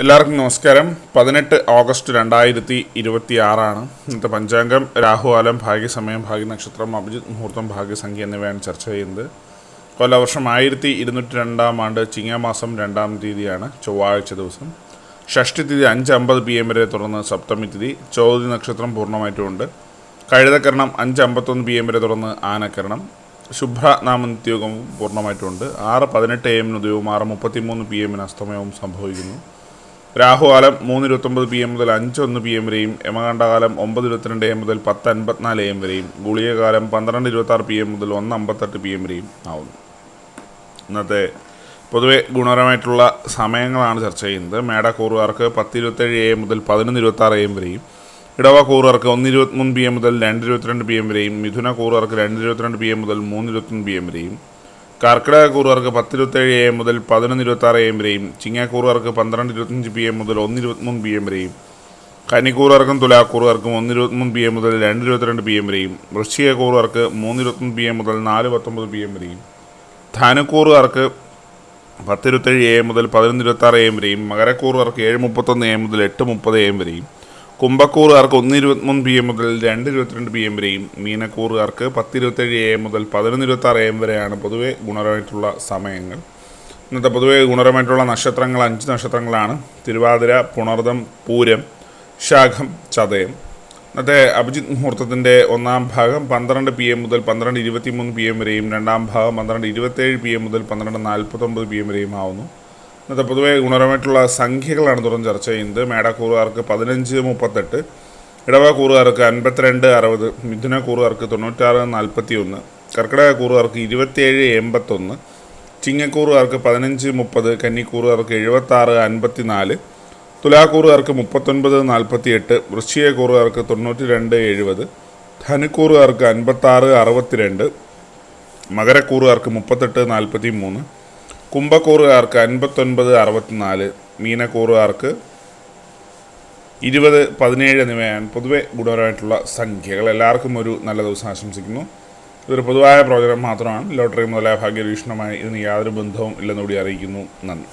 എല്ലാവർക്കും നമസ്കാരം. 18 ഓഗസ്റ്റ് 2026 ഇന്നത്തെ പഞ്ചാംഗം. രാഹുകാലം, ഭാഗ്യസമയം, ഭാഗ്യനക്ഷത്രം, അഭിജിത്ത് മുഹൂർത്തം, ഭാഗ്യസംഖ്യ എന്നിവയാണ് ചർച്ച ചെയ്യുന്നത്. കൊല്ലവർഷം 1202 ആണ്ട് ചിങ്ങമാസം 2-ാം തീയതിയാണ്, ചൊവ്വാഴ്ച ദിവസം. ഷഷ്ടി തിഥി 5:50 PM വരെ, തുടർന്ന് സപ്തമി തിഥി. ചോതി നക്ഷത്രം പൂർണ്ണമായിട്ടുമുണ്ട്. കഴുതക്കരണം 5:51 PM വരെ, തുടർന്ന് ആനക്കരണം. ശുഭ്രനാമ നിത്യയോഗവും പൂർണ്ണമായിട്ടുമുണ്ട്. 6:18 AM ഉദയവും 6:33 PM അസ്തമയവും സംഭവിക്കുന്നു. രാഹുകാലം 3:29 PM മുതൽ 5:01 PM വരെയും, യമകണ്ഠകാലം 9:22 AM മുതൽ 10:54 AM വരെയും, ഗുളികകാലം 12:26 PM മുതൽ 1:58 PM വരെയും ആവുന്നു. ഇന്നത്തെ പൊതുവെ ഗുണപരമായിട്ടുള്ള സമയങ്ങളാണ് ചർച്ച ചെയ്യുന്നത്. മേടക്കൂറുകാർക്ക് 10:27 AM മുതൽ 11:26 AM വരെയും, ഇടവക്കൂറുകാർക്ക് 1:23 PM മുതൽ 2:22 PM വരെയും, മിഥുനക്കൂറുകാർക്ക് 2:22 PM മുതൽ 3:21 PM വരെയും, കർക്കിടകക്കൂറുകാർക്ക് 10:27 AM മുതൽ 11:26 AM വരെയും, ചിങ്ങക്കൂറുകാർക്ക് 12:25 PM മുതൽ 1:23 PM വരെയും, കന്നിക്കൂറുകാർക്കും തുലാക്കൂറുകാർക്കും 1:23 PM മുതൽ 2:22 PM വരെയും, വൃശ്ചികക്കൂറുകാർക്ക് 3:23 PM മുതൽ 4:19 PM വരെയും, ധനുക്കൂറുകാർക്ക് 10:27 AM മുതൽ 11:26 AM വരെയും, മകരക്കൂറുകാർക്ക് 7:31 AM മുതൽ 8:30 AM വരെയും, കുംഭക്കൂറുകാർക്ക് 1:23 PM മുതൽ 2:22 PM വരെയും, മീനക്കൂറുകാർക്ക് 10:27 AM മുതൽ 11:26 AM വരെയാണ് പൊതുവെ ഗുണപരമായിട്ടുള്ള സമയങ്ങൾ. ഇന്നത്തെ പൊതുവെ ഗുണപരമായിട്ടുള്ള നക്ഷത്രങ്ങൾ 5 നക്ഷത്രങ്ങളാണ്: തിരുവാതിര, പുണർദം, പൂരം, ശാഖം, ചതയം. ഇന്നത്തെ അഭിജിത്ത് മുഹൂർത്തത്തിൻ്റെ 1-ാം ഭാഗം 12 PM മുതൽ 12:23 PM വരെയും, 2-ാം ഭാഗം 12:27 PM മുതൽ 12:49 PM വരെയും ആവുന്നു. ഇന്നത്തെ പൊതുവെ ഗുണപരമായിട്ടുള്ള സംഖ്യകളാണ് തുടർന്ന് ചർച്ച ചെയ്യുന്നത്. മേടക്കൂറുകാർക്ക് 15:38, ഇടവക്കൂറുകാർക്ക് 52:60, മിഥുനക്കൂറുകാർക്ക് 96:41, കർക്കിടകക്കൂറുകാർക്ക് 27:81, ചിങ്ങക്കൂറുകാർക്ക് 15:30, കന്നിക്കൂറുകാർക്ക് 76:54, തുലാക്കൂറുകാർക്ക് 39:48, വൃശ്ചികക്കൂറുകാർക്ക് 92:70, ധനുക്കൂറുകാർക്ക് 56:62, മകരക്കൂറുകാർക്ക് 38:43, കുംഭക്കൂറുകാർക്ക് 59:64, മീനക്കൂറുകാർക്ക് 20:17 എന്നിവയാണ് പൊതുവെ ഗുണപരമായിട്ടുള്ള സംഖ്യകൾ. എല്ലാവർക്കും ഒരു നല്ല ദിവസം ആശംസിക്കുന്നു. ഇതൊരു പൊതുവായ പ്രവചനം മാത്രമാണ്. ലോട്ടറി മുതലായ ഭാഗ്യവീക്ഷണമായി ഇതിന് യാതൊരു ബന്ധവും ഇല്ലെന്നുകൂടി അറിയിക്കുന്നു. നന്ദി.